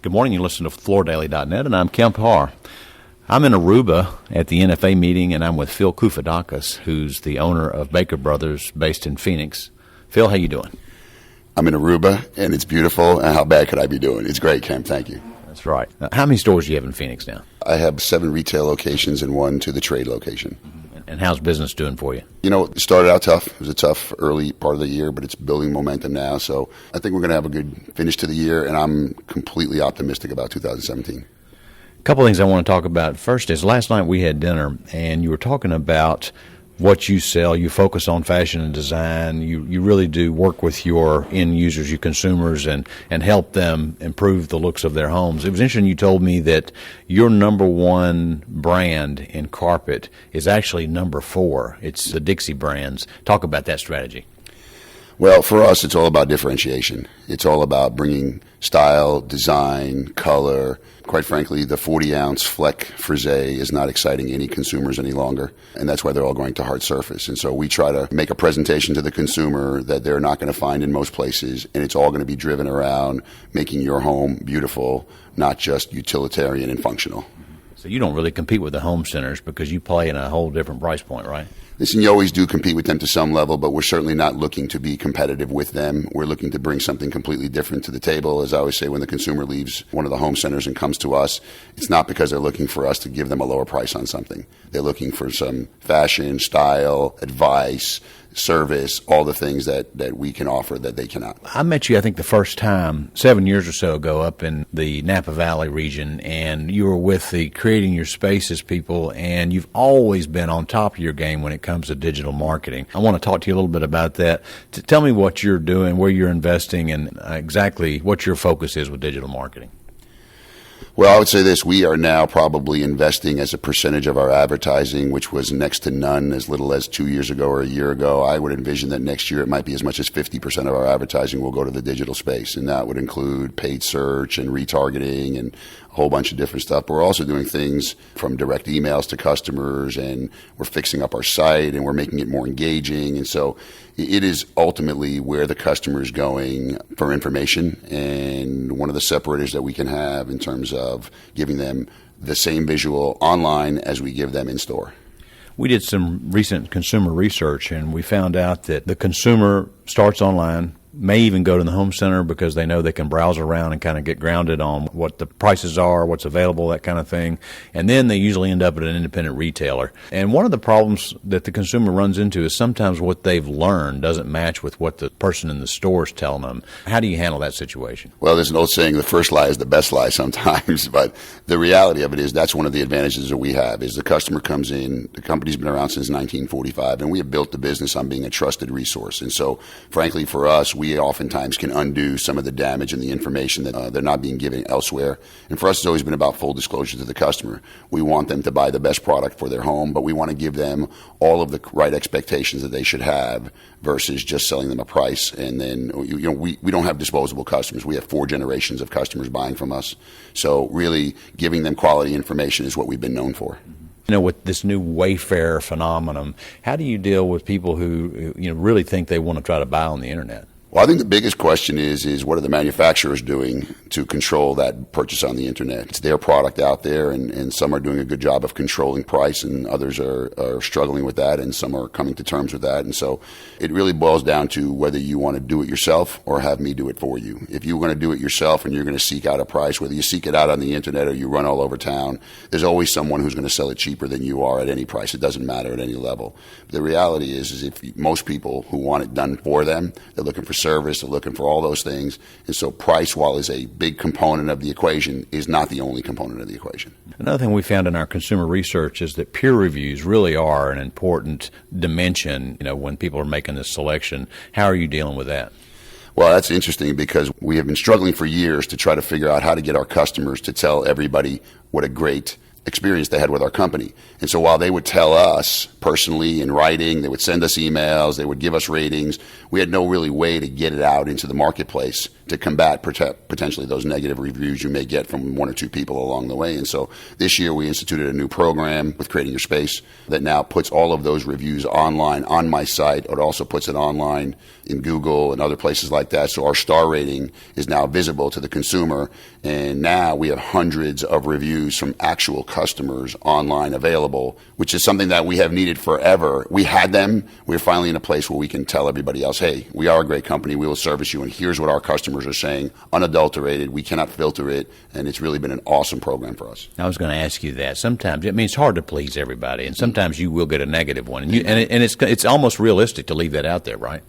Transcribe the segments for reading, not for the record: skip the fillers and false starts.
Good morning. You listen to floordaily.net, and I'm Kemp Harr. I'm in Aruba at the NFA meeting, and I'm with Phil Koufidakis, who's the owner of Baker Brothers based in Phoenix. Phil, how you doing? I'm in Aruba, and it's beautiful, and how bad could I be doing? It's great, Kemp. Thank you. That's right. Now, how many stores do you have in Phoenix now? I have 7 retail locations and 1 to the trade location. And how's business doing for you? You know, it started out tough. It was a tough early part of the year, but it's building momentum now. So I think we're going to have a good finish to the year, and I'm completely optimistic about 2017. A couple of things I want to talk about. First is last night we had dinner, and you were talking about what you sell. You focus on fashion and design. You really do work with your end users, your consumers, and help them improve the looks of their homes. It was interesting you told me that your number one brand in carpet is actually number 4. It's the Dixie brands. Talk about that strategy. Well, for us, it's all about differentiation. It's all about bringing style, design, color. Quite frankly, the 40-ounce Fleck Frise is not exciting any consumers any longer, and that's why they're all going to hard surface. And so we try to make a presentation to the consumer that they're not going to find in most places, and it's all going to be driven around making your home beautiful, not just utilitarian and functional. So you don't really compete with the home centers because you play in a whole different price point, right? Listen, you always do compete with them to some level, but we're certainly not looking to be competitive with them. We're looking to bring something completely different to the table. As I always say, when the consumer leaves one of the home centers and comes to us, it's not because they're looking for us to give them a lower price on something. They're looking for some fashion, style, advice, service, all the things that we can offer that they cannot. I met you, I think, the first time 7 years or so ago up in the Napa Valley region, and you were with the Creating Your Spaces people, and you've always been on top of your game when it comes to digital marketing. I want to talk to you a little bit about that. Tell me what you're doing, where you're investing, and exactly what your focus is with digital marketing. Well, I would say this. We are now probably investing as a percentage of our advertising, which was next to none as little as 2 years ago or a year ago. I would envision that next year it might be as much as 50% of our advertising will go to the digital space, and that would include paid search and retargeting and a whole bunch of different stuff. But we're also doing things from direct emails to customers, and we're fixing up our site, and we're making it more engaging. And so it is ultimately where the customer is going for information, and one of the separators that we can have in terms of giving them the same visual online as we give them in store. We did some recent consumer research, and we found out that the consumer starts online, may even go to the home center because they know they can browse around and kind of get grounded on what the prices are, what's available, that kind of thing. And then they usually end up at an independent retailer. And one of the problems that the consumer runs into is sometimes what they've learned doesn't match with what the person in the store is telling them. How do you handle that situation? Well, there's an old saying, the first lie is the best lie sometimes, but the reality of it is that's one of the advantages that we have is the customer comes in, the company's been around since 1945, and we have built the business on being a trusted resource. And so, frankly, for us, we oftentimes can undo some of the damage and the information that they're not being given elsewhere. And for us, it's always been about full disclosure to the customer. We want them to buy the best product for their home, but we want to give them all of the right expectations that they should have versus just selling them a price. And then, we don't have disposable customers. We have 4 generations of customers buying from us. So really giving them quality information is what we've been known for. You know, with this new Wayfair phenomenon, how do you deal with people who really think they want to try to buy on the internet? Well, I think the biggest question is what are the manufacturers doing to control that purchase on the internet? It's their product out there, and some are doing a good job of controlling price, and others are struggling with that, and some are coming to terms with that. And so it really boils down to whether you want to do it yourself or have me do it for you. If you're going to do it yourself and you're going to seek out a price, whether you seek it out on the internet or you run all over town, there's always someone who's going to sell it cheaper than you are at any price. It doesn't matter at any level. The reality is if most people who want it done for them, they're looking for service, they're looking for all those things. And so price, while is a big component of the equation, is not the only component of the equation. Another thing we found in our consumer research is that peer reviews really are an important dimension, when people are making this selection. How are you dealing with that? Well, that's interesting because we have been struggling for years to try to figure out how to get our customers to tell everybody what a great experience they had with our company. And so while they would tell us personally in writing, they would send us emails, they would give us ratings, we had no really way to get it out into the marketplace to combat potentially those negative reviews you may get from one or two people along the way. And so this year we instituted a new program with Creating Your Space that now puts all of those reviews online on my site. It also puts it online in Google and other places like that. So our star rating is now visible to the consumer. And now we have hundreds of reviews from actual customers online available, which is something that we have needed forever. We had them. We're finally in a place where we can tell everybody else, hey, we are a great company. We will service you. And here's what our customers are saying, unadulterated. We cannot filter it. And it's really been an awesome program for us. I was going to ask you that. Sometimes, I mean, it's hard to please everybody, and sometimes you will get a negative one. And it's almost realistic to leave that out there, right?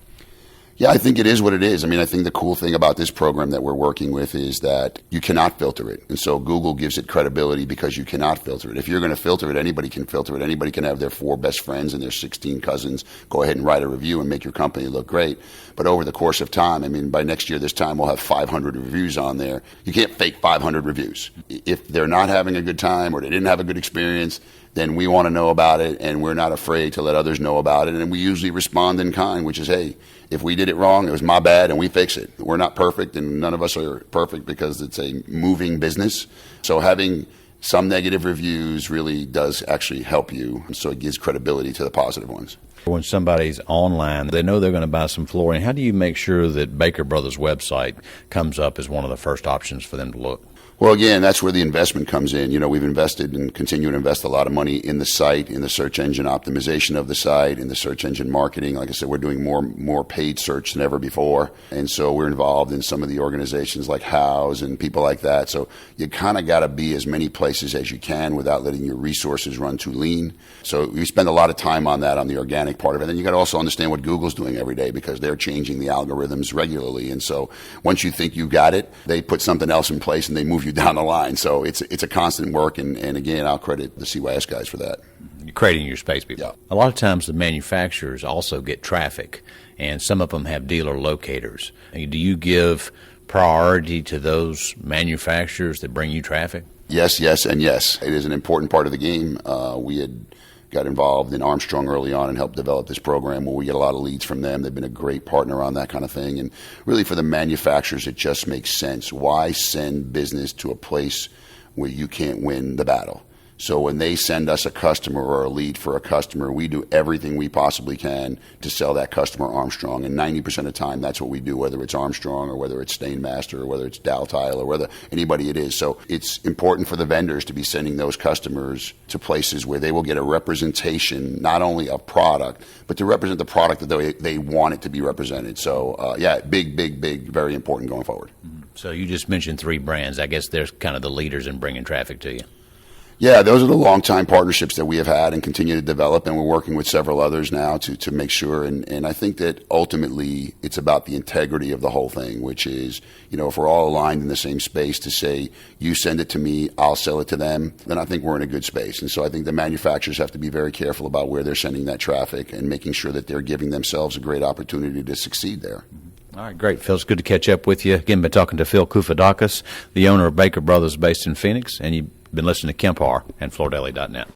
Yeah, I think it is what it is. I mean, I think the cool thing about this program that we're working with is that you cannot filter it. And so Google gives it credibility because you cannot filter it. If you're going to filter it, anybody can filter it. Anybody can have their 4 best friends and their 16 cousins go ahead and write a review and make your company look great. But over the course of time, I mean, by next year this time, we'll have 500 reviews on there. You can't fake 500 reviews. If they're not having a good time or they didn't have a good experience, then we want to know about it, and we're not afraid to let others know about it. And we usually respond in kind, which is, hey, if we did it wrong, it was my bad, and we fix it. We're not perfect, and none of us are perfect because it's a moving business. So having some negative reviews really does actually help you, so it gives credibility to the positive ones. When somebody's online, they know they're going to buy some flooring. How do you make sure that Baker Brothers' website comes up as one of the first options for them to look? Well, again, that's where the investment comes in. You know, we've invested and continue to invest a lot of money in the site, in the search engine optimization of the site, in the search engine marketing. Like I said, we're doing more paid search than ever before. And so we're involved in some of the organizations like House and people like that. So you kind of got to be as many places as you can without letting your resources run too lean. So we spend a lot of time on that, on the organic part of it. And then you got to also understand what Google's doing every day because they're changing the algorithms regularly. And so once you think you got it, they put something else in place and they move you down the line. So it's a constant work, and again, I'll credit the CYS guys for that. You're creating your space, people. Yeah. A lot of times the manufacturers also get traffic, and some of them have dealer locators. Do you give priority to those manufacturers that bring you traffic? Yes, yes, and yes. It is an important part of the game. We had got involved in Armstrong early on and helped develop this program where we get a lot of leads from them. They've been a great partner on that kind of thing. And really for the manufacturers, it just makes sense. Why send business to a place where you can't win the battle? So when they send us a customer or a lead for a customer, we do everything we possibly can to sell that customer Armstrong. And 90% of the time, that's what we do, whether it's Armstrong or whether it's Stainmaster or whether it's Daltile or whether anybody it is. So it's important for the vendors to be sending those customers to places where they will get a representation, not only of product, but to represent the product that they want it to be represented. So, yeah, big, very important going forward. So you just mentioned 3 brands. I guess they're kind of the leaders in bringing traffic to you. Yeah, those are the long-time partnerships that we have had and continue to develop, and we're working with several others now to make sure. And I think that ultimately it's about the integrity of the whole thing, which is, you know, if we're all aligned in the same space to say, you send it to me, I'll sell it to them, then I think we're in a good space. And so I think the manufacturers have to be very careful about where they're sending that traffic and making sure that they're giving themselves a great opportunity to succeed there. All right, great, Phil. It's good to catch up with you. Again, been talking to Phil Koufidakis, the owner of Baker Brothers based in Phoenix, and you've been listening to Kemp Harr and FloorDaily.net.